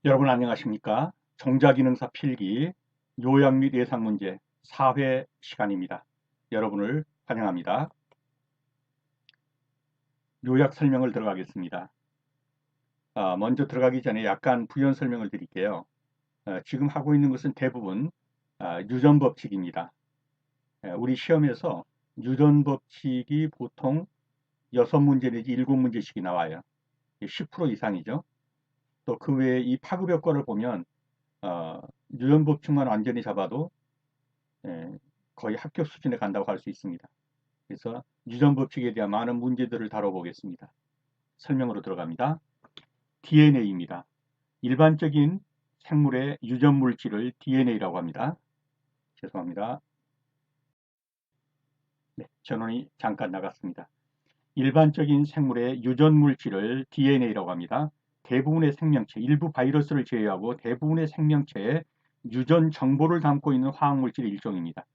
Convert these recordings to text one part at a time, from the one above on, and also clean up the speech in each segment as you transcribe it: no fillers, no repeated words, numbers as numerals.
여러분 안녕하십니까? 종자기능사 필기 요약 및 예상 문제 4회 시간입니다. 여러분을 환영합니다. 요약 설명을 들어가겠습니다. 먼저 들어가기 전에 약간 부연 설명을 드릴게요. 지금 하고 있는 것은 대부분 유전법칙입니다. 우리 시험에서 유전법칙이 보통 6문제 내지 7문제씩이 나와요. 10% 이상이죠. 또 그 외에 이 파급 효과를 보면 유전법칙만 완전히 잡아도 거의 합격 수준에 간다고 할 수 있습니다. 그래서 유전법칙에 대한 많은 문제들을 다뤄보겠습니다. 설명으로 들어갑니다. DNA입니다. 일반적인 생물의 유전물질을 DNA라고 합니다. 죄송합니다. 네, 전원이 잠깐 나갔습니다. 일반적인 생물의 유전물질을 DNA라고 합니다. 대부분의 생명체, 일부 바이러스를 제외하고 대부분의 생명체에 유전 정보를 담고 있는 화학물질의 일종입니다.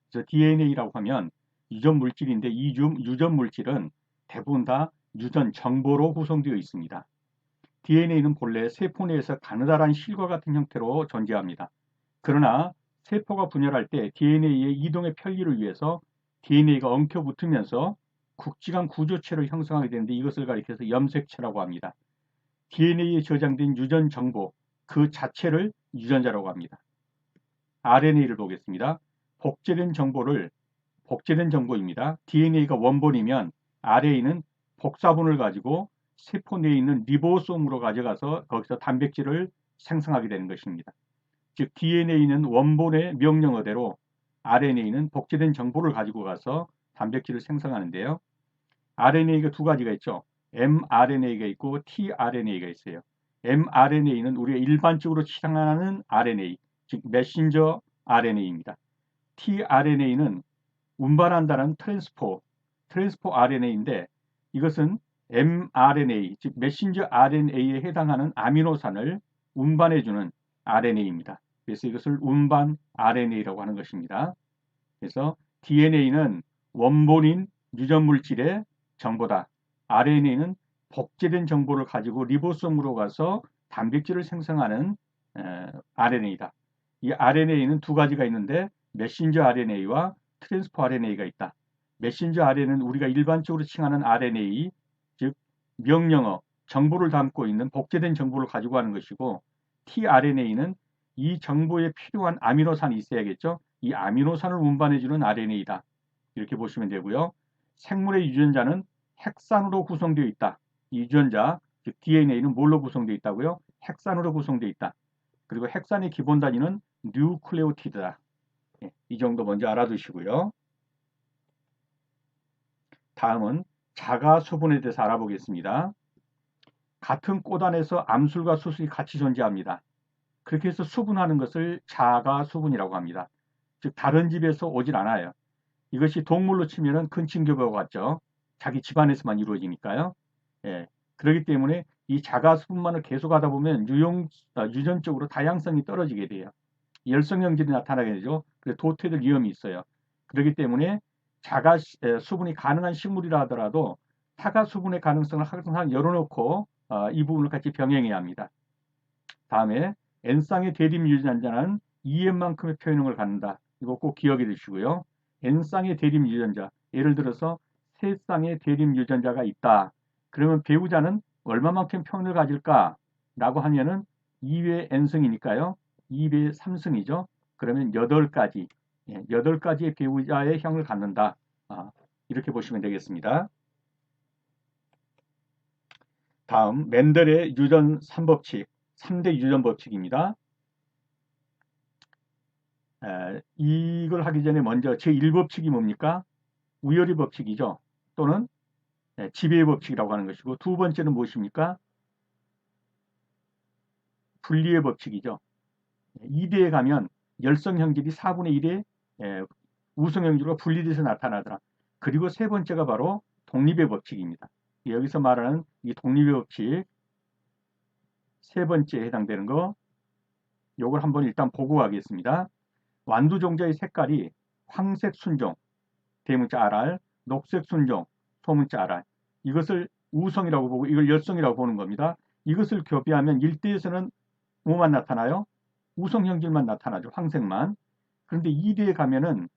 그래서 DNA라고 하면 유전 물질인데 이 유전 물질은 대부분 다 유전 정보로 구성되어 있습니다. DNA는 본래 세포 내에서 가느다란 실과 같은 형태로 존재합니다. 그러나 세포가 분열할 때 DNA의 이동의 편리를 위해서 DNA가 엉켜붙으면서 굵직한 구조체를 형성하게 되는데 이것을 가리켜서 염색체라고 합니다. DNA에 저장된 유전 정보 그 자체를 유전자라고 합니다. RNA를 보겠습니다. 복제된 정보입니다. DNA가 원본이면 RNA는 복사본을 가지고 세포 내에 있는 리보솜으로 가져가서 거기서 단백질을 생성하게 되는 것입니다. 즉 DNA는 원본의 명령어대로 RNA는 복제된 정보를 가지고 가서 단백질을 생성하는데요. RNA가 두 가지가 있죠. mRNA가 있고 tRNA가 있어요. mRNA는 우리가 일반적으로 치장하는 RNA, 즉 메신저 RNA입니다. tRNA는 운반한다는 트랜스포 RNA인데 이것은 mRNA, 즉 메신저 RNA에 해당하는 아미노산을 운반해주는 RNA입니다. 그래서 이것을 운반 RNA라고 하는 것입니다. 그래서 DNA는 원본인 유전물질의 정보다. RNA는 복제된 정보를 가지고 리보솜으로 가서 단백질을 생성하는 RNA다. 이 RNA는 두 가지가 있는데 메신저 RNA와 트랜스포 RNA가 있다. 메신저 RNA는 우리가 일반적으로 칭하는 RNA, 즉 명령어, 정보를 담고 있는 복제된 정보를 가지고 하는 것이고 tRNA는 이 정보에 필요한 아미노산이 있어야겠죠. 이 아미노산을 운반해주는 RNA다. 이렇게 보시면 되고요. 생물의 유전자는 핵산으로 구성되어 있다. 이 유전자, 즉 DNA는 뭘로 구성되어 있다고요? 핵산으로 구성되어 있다. 그리고 핵산의 기본 단위는 뉴클레오티드다. 이 정도 먼저 알아두시고요. 다음은 자가 수분에 대해서 알아보겠습니다. 같은 꽃 안에서 암술과 수술이 같이 존재합니다. 그렇게 해서 수분하는 것을 자가 수분이라고 합니다. 즉 다른 집에서 오질 않아요. 이것이 동물로 치면은 근친교배와 같죠. 자기 집안에서만 이루어지니까요. 예, 그렇기 때문에 이 자가 수분만을 계속하다 보면 유전적으로 다양성이 떨어지게 돼요. 열성형질이 나타나게 되죠. 그래서 도태될 위험이 있어요. 그렇기 때문에 자가 수분이 가능한 식물이라 하더라도 타가 수분의 가능성을 항상 열어놓고 이 부분을 같이 병행해야 합니다. 다음에 N쌍의 대립 유전자는 EM만큼의 표현형을 갖는다. 이거 꼭 기억해 두시고요. N쌍의 대립 유전자, 예를 들어서 세 쌍의 대립 유전자가 있다. 그러면 배우자는 얼마만큼 표현을 가질까? 라고 하면은 2의 N승이니까요. 2의 3승이죠. 그러면 8가지, 8가지의 배우자의 형을 갖는다. 이렇게 보시면 되겠습니다. 다음 멘델의 유전 3법칙, 3대 유전 법칙입니다. 이걸 하기 전에 먼저 제1법칙이 뭡니까? 우열의 법칙이죠. 또는 지배의 법칙이라고 하는 것이고 두 번째는 무엇입니까? 분리의 법칙이죠. 2대에 가면 열성형질이 4분의 1의 우성형질과 분리돼서 나타나더라. 그리고 세 번째가 바로 독립의 법칙입니다. 여기서 말하는 이 독립의 법칙 세 번째에 해당되는 거 요걸 한번 일단 보고 가겠습니다. 완두종자의 색깔이 황색 순종, 대문자 RR, 녹색 순종, 소문자 RR. 이것을 우성이라고 보고 이걸 열성이라고 보는 겁니다. 이것을 교비하면 1대에서는 뭐만 나타나요? 우성형질만 나타나죠. 황색만. 그런데 2대에 가면은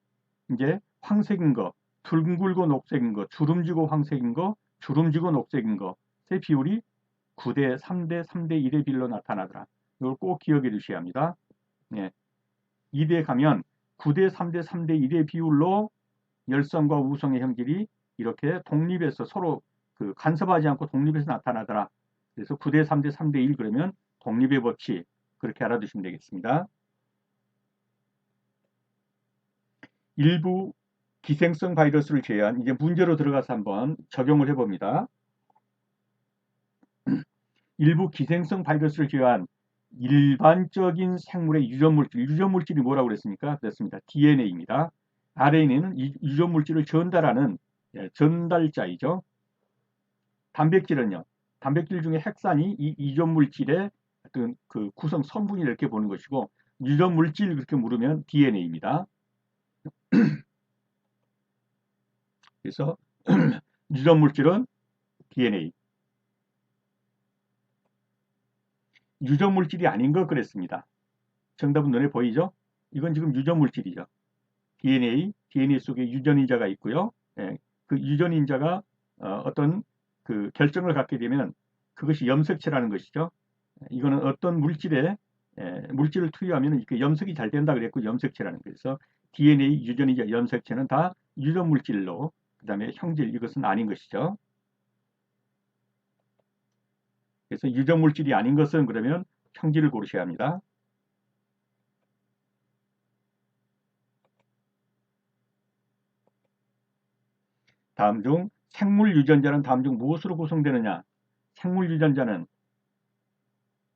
이제 황색인 거, 둥글고 녹색인 거, 주름지고 황색인 거, 주름지고 녹색인 거의 비율이 9대 3대 3대 1의 비율로 나타나더라. 이걸 꼭 기억해 주셔야 합니다. 예. 2대에 가면 9대 3대 3대 1의 비율로 열성과 우성의 형질이 이렇게 독립해서 서로 그 간섭하지 않고 독립해서 나타나더라. 그래서 9대 3대 3대 1 그러면 독립의 법칙 그렇게 알아두시면 되겠습니다. 일부 기생성 바이러스를 제외한 이제 문제로 들어가서 한번 적용을 해봅니다. 일부 기생성 바이러스를 제외한 일반적인 생물의 유전물질이 뭐라고 그랬습니까? 그렇습니다. DNA입니다. RNA는 유전물질을 전달하는 전달자이죠. 단백질은요. 단백질 중에 핵산이 이 유전물질의 어떤 그 구성 성분이 이렇게 보는 것이고 유전물질 그렇게 물으면 DNA입니다. 그래서 유전물질은 DNA. 유전물질이 아닌 것 그랬습니다. 정답은 눈에 보이죠? 이건 지금 유전물질이죠. DNA 속에 유전인자가 있고요. 예, 그 유전인자가 어떤 그 결정을 갖게 되면 그것이 염색체라는 것이죠. 이거는 어떤 물질을 투여하면 그 염색이 잘 된다 그랬고 염색체라는 거예요. 그래서 DNA, 유전인자, 염색체는 다 유전물질로 그다음에 형질 이것은 아닌 것이죠. 그래서 유전물질이 아닌 것은 그러면 형질을 고르셔야 합니다. 다음 중 생물 유전자는 다음 중 무엇으로 구성되느냐? 생물 유전자는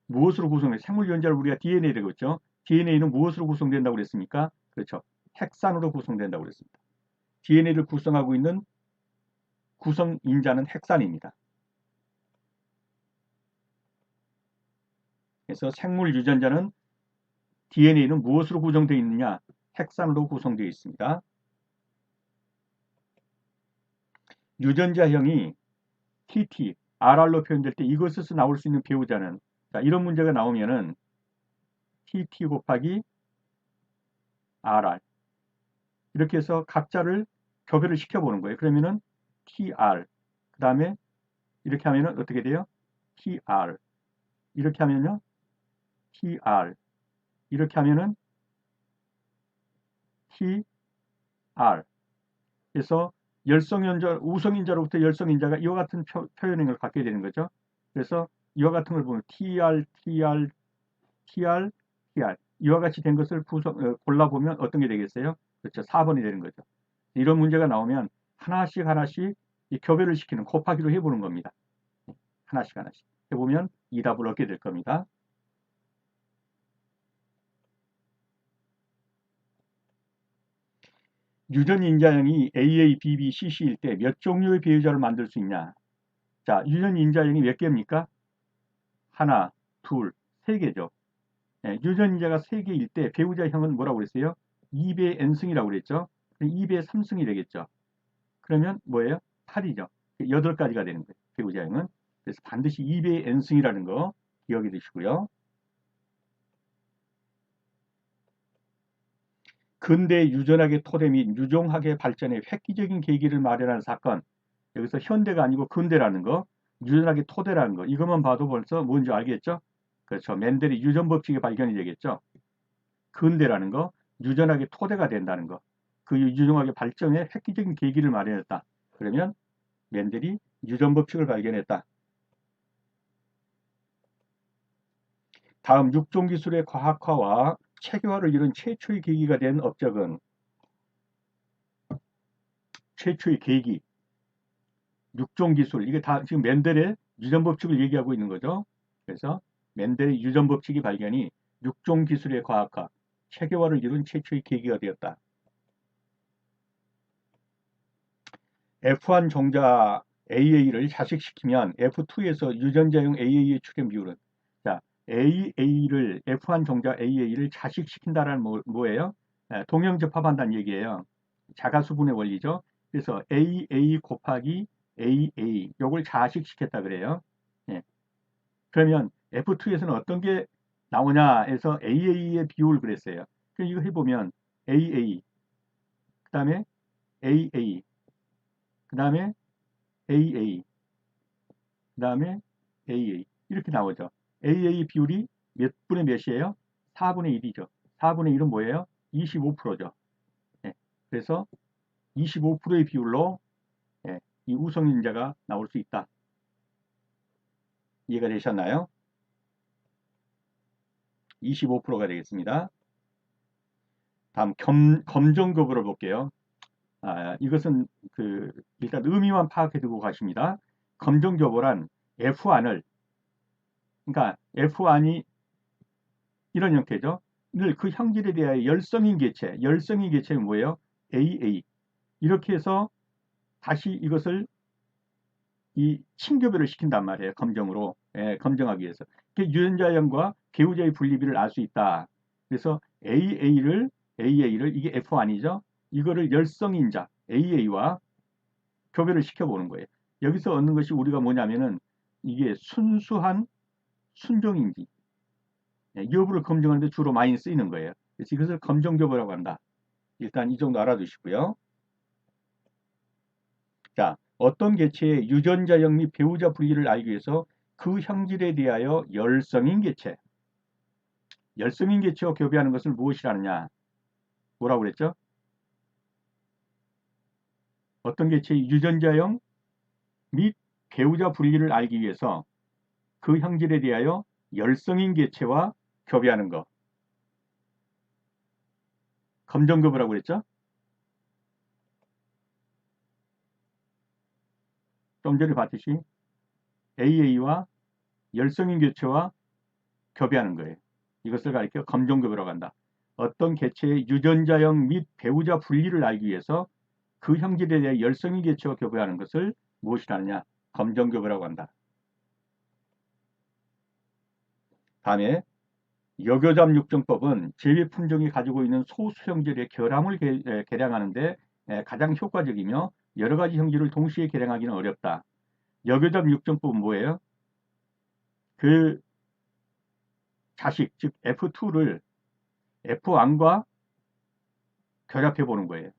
무엇으로 구성해? 생물 유전자를 우리가 DNA라고 했죠. DNA는 무엇으로 구성된다고 그랬습니까? 그렇죠. 핵산으로 구성된다고 그랬습니다. DNA를 구성하고 있는 구성인자는 핵산입니다. 그래서 생물 유전자는 DNA는 무엇으로 구성되어 있느냐? 핵산으로 구성되어 있습니다. 유전자형이 TT, RR로 표현될 때 이것에서 나올 수 있는 배우자는 자, 이런 문제가 나오면은 TT 곱하기 RR 이렇게 해서 각자를 교배를 시켜보는 거예요. 그러면은 TR 그 다음에 이렇게 하면은 어떻게 돼요? TR 이렇게 하면요 TR 이렇게 하면은 TR 그래서 열성인자, 우성인자로부터 열성인자가 이와 같은 표현을 갖게 되는 거죠. 그래서 이와 같은 걸 보면 TR, TR, TR, TR 이와 같이 된 것을 골라보면 어떤 게 되겠어요? 그렇죠. 4번이 되는 거죠. 이런 문제가 나오면 하나씩 하나씩 이 교배를 시키는 곱하기로 해보는 겁니다. 하나씩 하나씩 해보면 이 답을 얻게 될 겁니다. 유전인자형이 AA, BB, CC일 때 몇 종류의 배우자를 만들 수 있냐? 자, 유전인자형이 몇 개입니까? 하나, 둘, 세 개죠. 예, 유전인자가 세 개일 때 배우자형은 뭐라고 그랬어요? 2배 n승이라고 그랬죠. 2배 3승이 되겠죠. 그러면 뭐예요? 8이죠. 8가지가 되는 거예요. 배우자형은. 그래서 반드시 2배 n승이라는 거 기억해 두시고요. 근대 유전학의 토대 및 유종학의 발전에 획기적인 계기를 마련한 사건. 여기서 현대가 아니고 근대라는 거, 유전학의 토대라는 거. 이것만 봐도 벌써 뭔지 알겠죠? 그렇죠. 맨델의 유전 법칙이 발견이 되겠죠. 근대라는 거, 유전학의 토대가 된다는 거. 그 유전학의 발전에 획기적인 계기를 마련했다. 그러면 맨델이 유전 법칙을 발견했다. 다음 육종 기술의 과학화와 체계화를 이룬 최초의 계기가 된 업적은 최초의 계기, 육종 기술. 이게 다 지금 맨델의 유전 법칙을 얘기하고 있는 거죠. 그래서 맨델의 유전 법칙이 발견이 육종 기술의 과학화, 체계화를 이룬 최초의 계기가 되었다. F1 종자 AA를 자식시키면 F2에서 유전자용 AA의 출현 비율은 자 AA를 F1 종자 AA를 자식시킨다라는 뭐예요? 동형접합한다는 얘기예요. 자가수분의 원리죠. 그래서 AA 곱하기 AA 요걸 자식시켰다 그래요. 예. 그러면 F2에서는 어떤 게 나오냐 해서 AA의 비율 그랬어요. 그럼 이거 해보면 AA, 그 다음에 AA, 그 다음에 AA, 그 다음에 AA 이렇게 나오죠. AA 비율이 몇 분의 몇이에요? 4분의 1이죠. 4분의 1은 뭐예요? 25%죠. 예, 그래서 25%의 비율로 예, 이 우성인자가 나올 수 있다. 이해가 되셨나요? 25%가 되겠습니다. 다음 검정급으로 볼게요. 이것은 일단 의미만 파악해 두고 가십니다. 검정교보란 F1을 그러니까 F1이 이런 형태죠. 늘 그 형질에 대하여 열성인 개체, 열성인 개체는 뭐예요? AA. 이렇게 해서 다시 이것을 이 친교배를 시킨단 말이에요. 검정으로. 예, 검정하기 위해서. 유전자형과 배우자의 분리비를 알 수 있다. 그래서 AA를 이게 F1이죠. 이거를 열성인자 AA와 교배를 시켜보는 거예요. 여기서 얻는 것이 우리가 뭐냐면은 이게 순수한 순종인지 여부를 검증하는데 주로 많이 쓰이는 거예요. 그래서 이것을 검정교배라고 한다. 일단 이 정도 알아두시고요. 자, 어떤 개체의 유전자형 및 배우자 분리를 알기 위해서 그 형질에 대하여 열성인 개체, 열성인 개체와 교배하는 것을 무엇이라느냐? 뭐라고 그랬죠? 어떤 개체의 유전자형 및 배우자 분리를 알기 위해서 그 형질에 대하여 열성인 개체와 교배하는 것. 검정교배라고 그랬죠? 좀 전에 봤듯이 AA와 열성인 개체와 교배하는 거예요. 이것을 가리켜 검정교배라고 한다. 어떤 개체의 유전자형 및 배우자 분리를 알기 위해서 그 형질에 대해 열성인 개체와 교배하는 것을 무엇이라느냐? 검정교배라고 한다. 다음에 여교잡 육정법은 제외 품종이 가지고 있는 소수 형질의 결함을 계량하는데 가장 효과적이며 여러 가지 형질을 동시에 계량하기는 어렵다. 여교잡 육정법은 뭐예요? 그 자식, 즉 F2를 F1과 결합해 보는 거예요.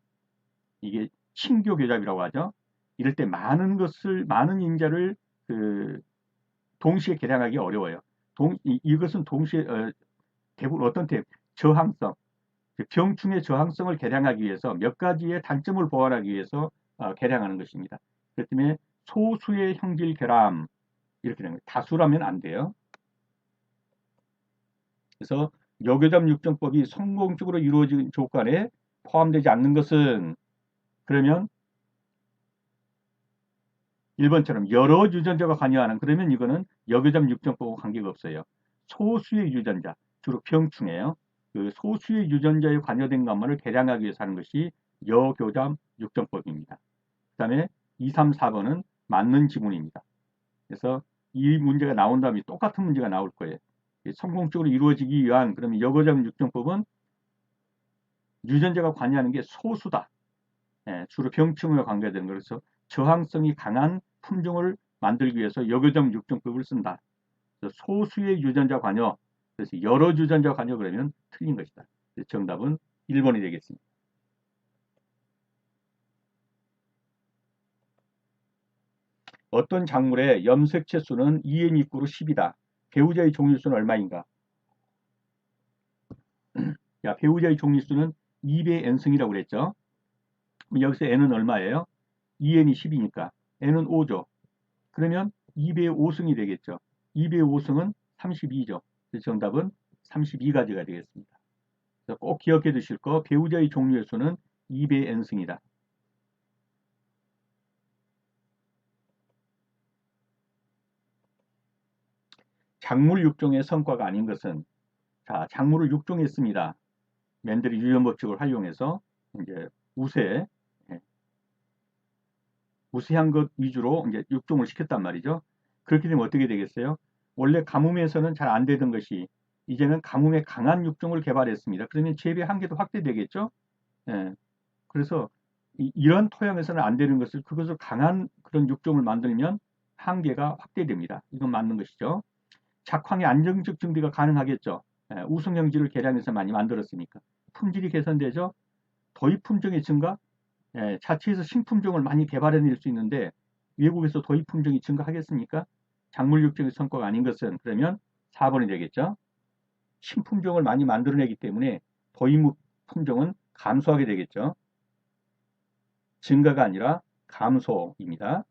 이게 친교 교잡이라고 하죠. 이럴 때 많은 인자를 동시에 계량하기 어려워요. 이것은 동시에 대부분 어떤 저항성, 병충의 저항성을 계량하기 위해서 몇 가지의 단점을 보완하기 위해서 계량하는 것입니다. 그렇기 때문에 소수의 형질 결함 이렇게 되는 거예요. 다수라면 안 돼요. 그래서 여교잡 육정법이 성공적으로 이루어진 조건에 포함되지 않는 것은 그러면 1번처럼 여러 유전자가 관여하는 그러면 이거는 여교잡 육정법과 관계가 없어요. 소수의 유전자, 주로 병충해요. 그 소수의 유전자에 관여된 것만을 계량하기 위해서 하는 것이 여교잡 육정법입니다. 그 다음에 2, 3, 4번은 맞는 지문입니다. 그래서 이 문제가 나온 다음에 똑같은 문제가 나올 거예요. 성공적으로 이루어지기 위한 그러면 여교잡 육정법은 유전자가 관여하는 게 소수다. 주로 병충해와 관계되는 거라서 저항성이 강한 품종을 만들기 위해서 여교잡 육정법을 쓴다. 소수의 유전자 관여, 그래서 여러 유전자 관여 그러면 틀린 것이다. 정답은 1번이 되겠습니다. 어떤 작물의 염색체 수는 2n 입구로 10이다. 배우자의 종류 수는 얼마인가? 야, 배우자의 종류 수는 2배의 n승이라고 그랬죠. 그럼 여기서 n은 얼마예요? 2n이 10이니까 n은 5죠. 그러면 2배의 5승이 되겠죠. 2배의 5승은 32죠. 그래서 정답은 32가지가 되겠습니다. 꼭 기억해 두실 거 배우자의 종류의 수는 2배의 n승이다. 작물 육종의 성과가 아닌 것은 자, 작물을 육종했습니다. 맨델이 유전 법칙을 활용해서 이제 우세 예, 우세한 것 위주로 이제 육종을 시켰단 말이죠. 그렇게 되면 어떻게 되겠어요? 원래 가뭄에서는 잘 안 되던 것이 이제는 가뭄에 강한 육종을 개발했습니다. 그러면 재배 한계도 확대되겠죠? 예, 그래서 이런 토양에서는 안 되는 것을 그것을 강한 그런 육종을 만들면 한계가 확대됩니다. 이건 맞는 것이죠. 작황의 안정적 증비가 가능하겠죠. 우성형질을 계량해서 많이 만들었으니까. 품질이 개선되죠. 도입 품종의 증가, 자체에서 신품종을 많이 개발해낼 수 있는데 외국에서 도입 품종이 증가하겠습니까? 작물 육종의 성과가 아닌 것은 그러면 4번이 되겠죠. 신품종을 많이 만들어내기 때문에 도입 품종은 감소하게 되겠죠. 증가가 아니라 감소입니다.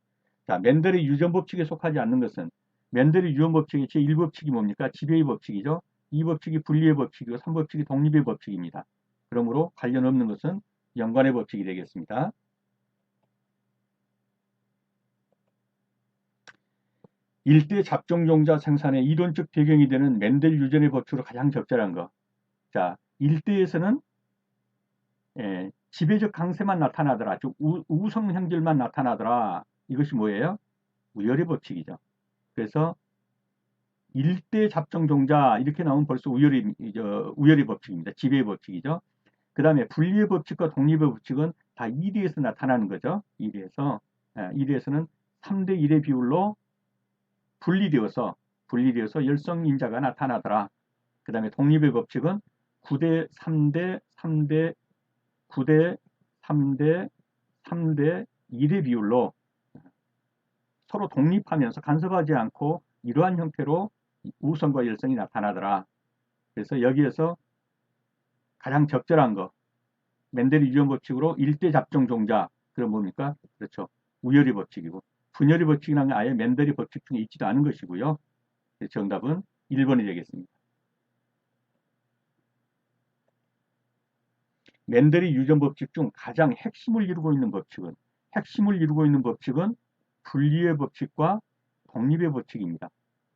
자, 멘델의 유전 법칙에 속하지 않는 것은 멘델의 유전 법칙의 제1법칙이 뭡니까? 지배의 법칙이죠. 2법칙이 분리의 법칙이고 3법칙이 독립의 법칙입니다. 그러므로 관련 없는 것은 연관의 법칙이 되겠습니다. 일대 잡종종자 생산의 이론적 배경이 되는 멘델 유전의 법칙으로 가장 적절한 것. 자, 일대에서는 지배적 강세만 나타나더라. 즉 우성 형질만 나타나더라. 이것이 뭐예요? 우열의 법칙이죠. 그래서 일대 잡종종자 이렇게 나오면 벌써 우열의 법칙입니다. 지배의 법칙이죠. 그 다음에 분리의 법칙과 독립의 법칙은 다 2대에서 나타나는 거죠. 2대에서는 3대 1의 비율로 분리되어서 열성인자가 나타나더라. 그 다음에 독립의 법칙은 9대 3대 3대 9대 3대 3대 1의 비율로 서로 독립하면서 간섭하지 않고 이러한 형태로 우성과 열성이 나타나더라. 그래서 여기에서 가장 적절한 거 멘델의 유전 법칙으로 일대 잡종 종자 그럼 뭡니까? 그렇죠. 우열의 법칙이고 분열의 법칙이라는 게 아예 멘델의 법칙 중에 있지도 않은 것이고요. 정답은 1번이 되겠습니다. 멘델의 유전 법칙 중 가장 핵심을 이루고 있는 법칙은 분리의 법칙과 독립의 법칙입니다.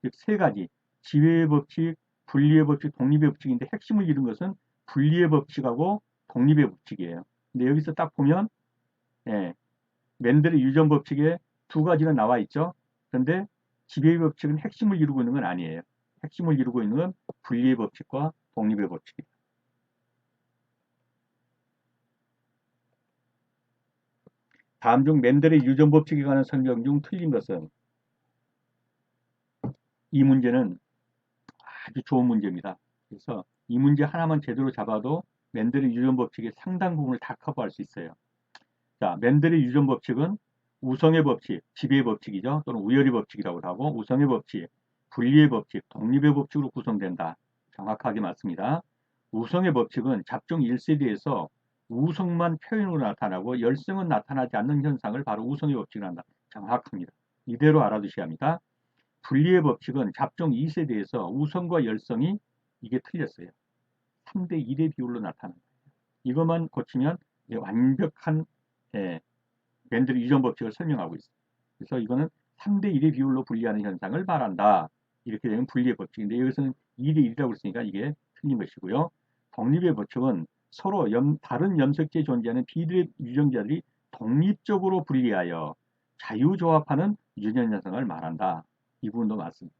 즉 세 가지 지배의 법칙, 분리의 법칙, 독립의 법칙인데 핵심을 이룬 것은 분리의 법칙하고 독립의 법칙이에요. 근데 여기서 딱 보면 멘델의 유전 법칙에 두 가지가 나와 있죠. 그런데 지배의 법칙은 핵심을 이루고 있는 건 아니에요. 핵심을 이루고 있는 건 분리의 법칙과 독립의 법칙이에요. 다음 중 멘델의 유전 법칙에 관한 설명 중 틀린 것은 이 문제는 아주 좋은 문제입니다. 그래서 이 문제 하나만 제대로 잡아도 멘델의 유전 법칙의 상당 부분을 다 커버할 수 있어요. 자, 멘델의 유전 법칙은 우성의 법칙, 지배의 법칙이죠. 또는 우열의 법칙이라고도 하고 우성의 법칙, 분리의 법칙, 독립의 법칙으로 구성된다. 정확하게 맞습니다. 우성의 법칙은 잡종 1세대에서 우성만 표현으로 나타나고 열성은 나타나지 않는 현상을 바로 우성의 법칙이라 한다. 정확합니다. 이대로 알아두셔야 합니다. 분리의 법칙은 잡종 2세대에서 우성과 열성이 이게 틀렸어요. 3대 1의 비율로 나타난다. 이것만 고치면 완벽한 멘델의 유전 법칙을 설명하고 있어요. 그래서 이거는 3대 1의 비율로 분리하는 현상을 말한다. 이렇게 되면 분리의 법칙인데 여기서는 2대 1이라고 했으니까 이게 틀린 것이고요. 독립의 법칙은 서로 다른 염색체에 존재하는 비례 유전자들이 독립적으로 분리하여 자유조합하는 유전 현상을 말한다. 이 부분도 맞습니다.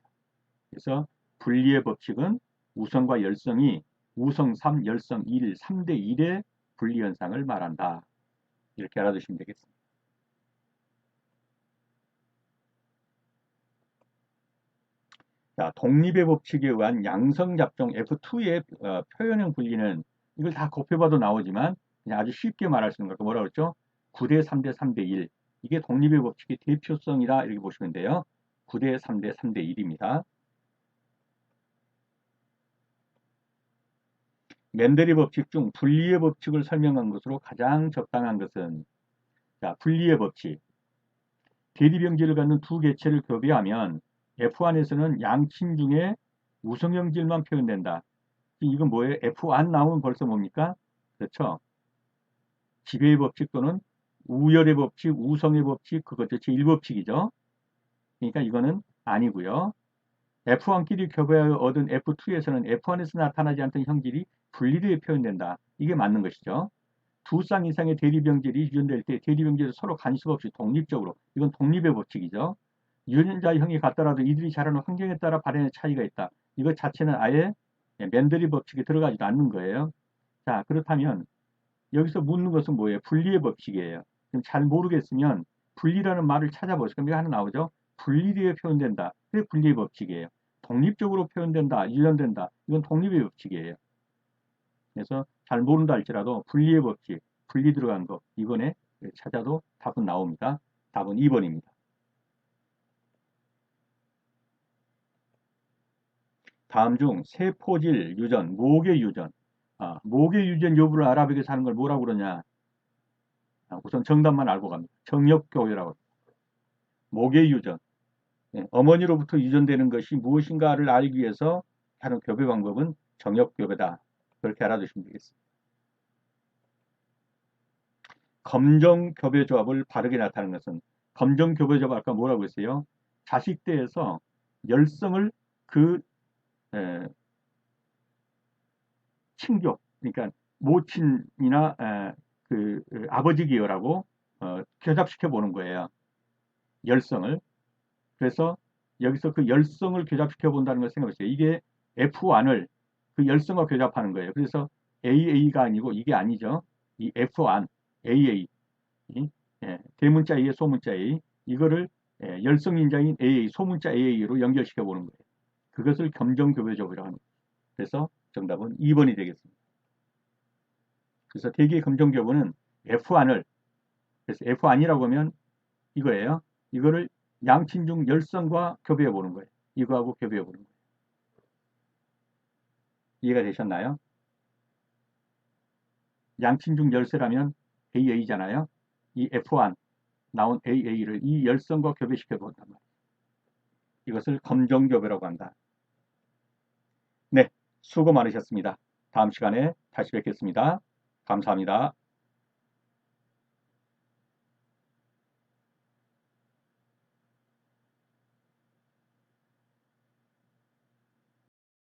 그래서 분리의 법칙은 우성과 열성이 우성 3, 열성 1, 3대 1의 분리 현상을 말한다. 이렇게 알아두시면 되겠습니다. 자, 독립의 법칙에 의한 양성잡종 F2의 표현형 분리는 이걸 다 곱해봐도 나오지만 그냥 아주 쉽게 말할 수 있는 거 뭐라고 그랬죠? 9대 3대 3대 1 이게 독립의 법칙의 대표성이라 이렇게 보시면 돼요. 9대 3대 3대 1입니다. 멘델의 법칙 중 분리의 법칙을 설명한 것으로 가장 적당한 것은 자, 분리의 법칙 대리병질을 갖는 두 개체를 교배하면 F1에서는 양친 중에 우성형질만 표현된다. 이건 뭐예요? F1 나오면 벌써 뭡니까? 그렇죠. 지배의 법칙 또는 우열의 법칙, 우성의 법칙, 그것도 제1법칙이죠. 그러니까 이거는 아니고요. F1끼리 교배하여 얻은 F2에서는 F1에서 나타나지 않던 형질이 분리되어 표현된다. 이게 맞는 것이죠. 두 쌍 이상의 대리병질이 유전될 때 대리병질이 서로 간섭 없이 독립적으로 이건 독립의 법칙이죠. 유전자형이 같더라도 이들이 자라는 환경에 따라 발현의 차이가 있다. 이것 자체는 아예 멘델의 법칙에 들어가지도 않는 거예요. 자, 그렇다면 여기서 묻는 것은 뭐예요? 분리의 법칙이에요. 잘 모르겠으면 분리라는 말을 찾아보세요. 그럼 이거 하나 나오죠? 분리되어 표현된다. 그게 분리의 법칙이에요. 독립적으로 표현된다, 유전된다. 이건 독립의 법칙이에요. 그래서 잘 모른다 할지라도 분리의 법칙, 분리 들어간 거 이번에 찾아도 답은 나옵니다. 답은 2번입니다. 다음 중 세포질 유전, 모계 유전. 모계 유전 여부를 알아보기 하는 걸 뭐라고 그러냐? 우선 정답만 알고 갑니다. 정역교배라고 합니다. 모계 유전. 어머니로부터 유전되는 것이 무엇인가를 알기 위해서 하는 교배 방법은 정역교배다. 그렇게 알아두시면 되겠습니다. 검정교배 조합을 바르게 나타내는 것은 검정교배 조합 아까 뭐라고 했어요? 자식대에서 열성을 그 친교, 그러니까 모친이나 그 아버지 기여라고 교잡시켜 보는 거예요. 열성을. 그래서 여기서 그 열성을 교잡시켜 본다는 걸 생각해 보세요. 이게 F1을 그 열성과 교잡하는 거예요. 그래서 AA가 아니고 이게 아니죠. 이 F1, AA, 대문자 A에 소문자 A, 이거를 열성인자인 AA, 소문자 AA로 연결시켜 보는 거예요. 그것을 검정교배조이라고 합니다. 그래서 정답은 2번이 되겠습니다. 그래서 대개 검정교배는 F1을, 그래서 F1이라고 하면 이거예요. 이거를 양친중 열성과 교배해 보는 거예요. 이거하고 교배해 보는 거예요. 이해가 되셨나요? 양친중 열쇠라면 AA잖아요. 이 F1 나온 AA를 이 열성과 교배시켜 본단 말이에요. 이것을 검정교배라고 한다. 네, 수고 많으셨습니다. 다음 시간에 다시 뵙겠습니다. 감사합니다.